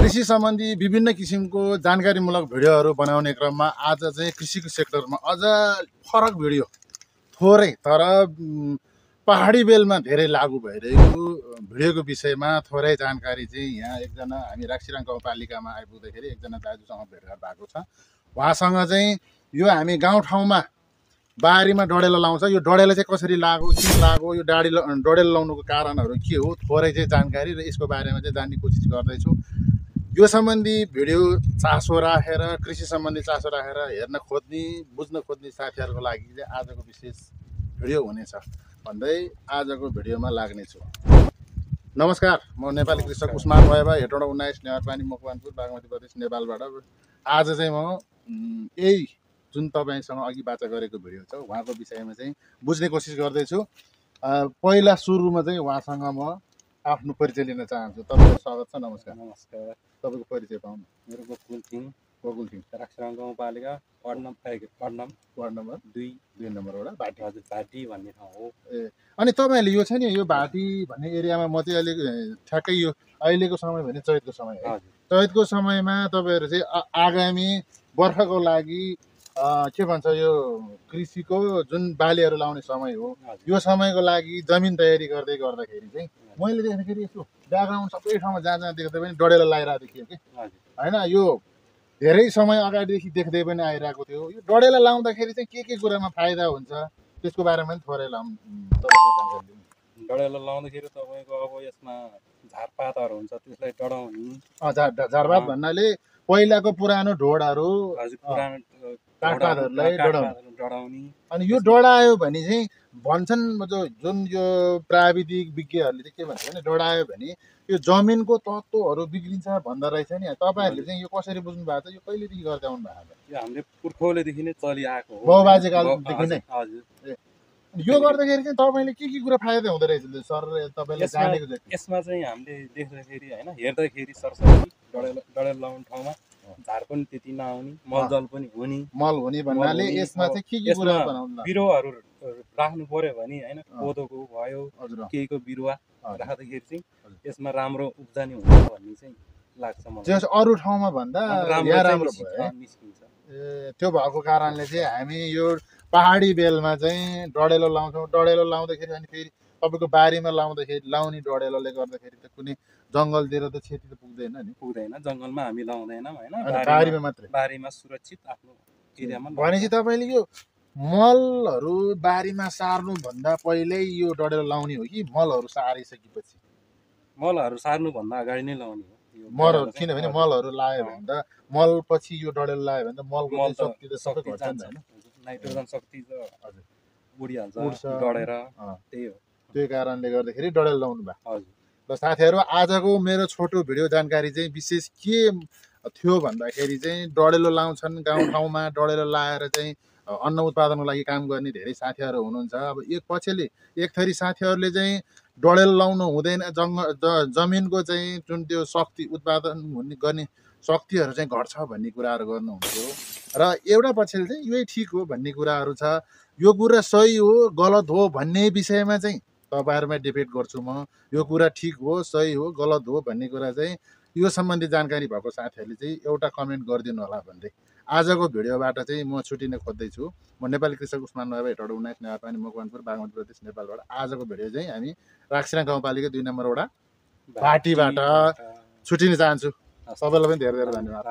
कृषि सम्बन्धी विभिन्न किसिमको जानकारीमूलक भिडियोहरू बनाउने क्रममा आज चाहिँ कृषिको सेक्टरमा अझ फरक भिडियो थोरै तर पहाडी बेलमा धेरै लागू भइरहेको भिडियोको विषयमा थोरै जानकारी चाहिँ यहाँ एकजना हामी राक्सिराङ गाउँपालिकामा आइपुग्दाखेरि एकजना दाजुसँग भेटघाट भएको छ। उहाँसँग चाहिँ यो हामी गाउँठाउँमा बारीमा डडेलो लाउँछ, यो डडेलो चाहिँ कसरी लाग्यो, किन लाग्यो, यो डडेलो लाउनुको कारणहरू के हो, थोरै चाहिँ जानकारी र यसको बारेमा चाहिँ जान्ने कोसिस गर्दैछु। यो सम्बन्धी भिडियो चासो राखेर कृषि सम्बन्धी चासो राखेर हेर्न खोज्ने बुझ्न खोज्ने साथीहरूको लागि चाहिँ आजको विशेष भिडियो हुनेछ भन्दै आजको भिडियोमा लाग्नेछु। नमस्कार, म नेपाली कृषक उस्मान भएबा हेटौँडा 19 नेवारपानी मकवानपुर बागमती प्रदेश नेपालबाट। आज चाहिँ म यही जुन तपाईँसँग अघि बाचा गरेको भिडियो छ उहाँको विषयमा चाहिँ बुझ्ने कोसिस गर्दैछु। पहिला सुरुमा चाहिँ उहाँसँग म आफ्नो परिचय लिन चाहन्छु। तपाईँको स्वागत छ। नमस्कार। नमस्कार। तपाईँको परिचय पाउनु। मेरो गोकुल थिङ राक्सिराङ गाउँपालिका वार्ड नम्बर 2 नम्बरबाट भाटी। हजुर, भाटी भन्ने ठाउँ हो। ए, अनि तपाईँहरूले यो छ नि यो भाटी भन्ने एरियामा म चाहिँ अलिक ठ्याक्कै यो अहिलेको समय भने चैतको समय है। चैतको समयमा तपाईँहरू चाहिँ आगामी वर्षको लागि के भन्छ यो कृषिको जुन बालीहरू लाउने समय हो, यो समयको लागि जमिन तयारी गर्दाखेरि चाहिँ मैले देख्दाखेरि यसो ब्याकग्राउन्ड सबै ठाउँमा जहाँ देख्दै पनि डडेलो लगाइरहेको देखियो कि होइन। यो धेरै समय अगाडिदेखि देख्दै पनि आइरहेको थियो। यो डडेलो लाउँदाखेरि चाहिँ के कुरामा फाइदा हुन्छ त्यसको बारेमा पनि थोरै डडेलो लाउँदाखेरि तपाईँको अब यसमा झारपातहरू हुन्छ, त्यसलाई डढाउने। झारपात भन्नाले पहिलाको पुरानो ढोडहरू काठपातहरूलाई डढाउने। अनि यो डढायो भने चाहिँ भन्छन् जुन यो प्राविधिक विज्ञहरूले चाहिँ के भन्छ भने डढायो भने यो जमिनको तत्त्वहरू बिग्रिन्छ भन्दो रहेछ नि। तपाईँहरूले चाहिँ यो कसरी बुझ्नु भएको छ? यो कहिलेदेखि गर्दै आउनु भएको छ? यो हामीले पुर्खौलीदेखि नै चलिआएको हो, बाबुबाजेकालदेखि नै। हजुर। यो गर्दाखेरि चाहिँ तपाईँले के कुरा फाइदा हुँदो रहेछ सर तपाईँले जानेको चाहिँ? यसमा चाहिँ हामीले देख्दाखेरि होइन, हेर्दाखेरि सरसरी डडेलो लाउने ठाउँमा झार पनि त्यति नआउने, मलजल पनि हुने। मल हुने भन्नाले यसमा चाहिँ के कुरा बनाउनु? बिरुवाहरू राख्नु पर्यो भने होइन, कोदोको भयो केहीको बिरुवा राख्दाखेरि चाहिँ यसमा राम्रो उब्जनी हुन्छ भन्ने चाहिँ लाग्छ मलाई। अरू ठाउँमा भन्दा राम्रो निस्किन्छ। ए, त्यो भएको कारणले चाहिँ हामी यो पहाडी बेलमा चाहिँ डडेलो लाउँछौँ। डडेलो लाउँदाखेरि अनि फेरि तपाईँको बारीमा लाउने डडेलोले गर्दाखेरि त कुनै जङ्गलतिर त क्षति त पुग्दैन नि? पुग्दैन, जङ्गलमा हामी लाउँदैनौँ होइन, बारीमा मात्रै। बारीमा सुरक्षित आफ्नो एरियामा। भनेपछि तपाईँले यो मलहरू बारीमा सार्नुभन्दा पहिल्यै यो डडेलो लाउने हो कि मलहरू सारिसकेपछि? मलहरू सार्नुभन्दा अगाडि नै लाउने हो मलहरू, किनभने मलहरू लायो भने त मल पछि यो डडेलो लायो भने त मलको शक्ति त सबै घट्छ नि होइन? नाइट्रोजन शक्ति त हजुर उड्छ डढेर। त्यही हो, त्यही कारणले गर्दाखेरि डडेलो लाउनु भयो। हजुर। र साथीहरू, आजको मेरो छोटो भिडियो जानकारी चाहिँ विशेष के थियो भन्दाखेरि चाहिँ डडेलो लाउँछन् गाउँठाउँमा, डडेलो लाएर चाहिँ अन्न उत्पादनको लागि काम गर्ने धेरै साथीहरू हुनुहुन्छ। अब एक थरी साथीहरूले चाहिँ डडेलो लाउनु हुँदैन, जमिनको चाहिँ जुन त्यो शक्ति उत्पादन गर्ने शक्तिहरू चाहिँ घट्छ भन्ने कुराहरू गर्नुहुन्थ्यो र एउटा पक्षले चाहिँ यही ठिक हो भन्ने कुराहरू छ। यो कुरा सही हो गलत हो भन्ने विषयमा चाहिँ तपाईँहरूमा डिबेट गर्छु म। यो कुरा ठिक हो, सही हो, गलत हो भन्ने कुरा चाहिँ यो सम्बन्धी जानकारी भएको साथीहरूले चाहिँ एउटा कमेन्ट गरिदिनु होला भन्दै आजको भिडियोबाट चाहिँ म छुटिन खोज्दैछु। म नेपाली कृषक उस्मान भएबा हेटौँडा 19 नेवारपानी मकवानपुर बागमती प्रदेश नेपालबाट आजको भिडियो चाहिँ हामी राक्सिराङ गाउँपालिका 2 नम्बरवटा भाटीबाट छुटिन चाहन्छु। सबैलाई पनि धेरै धेरै धन्यवाद।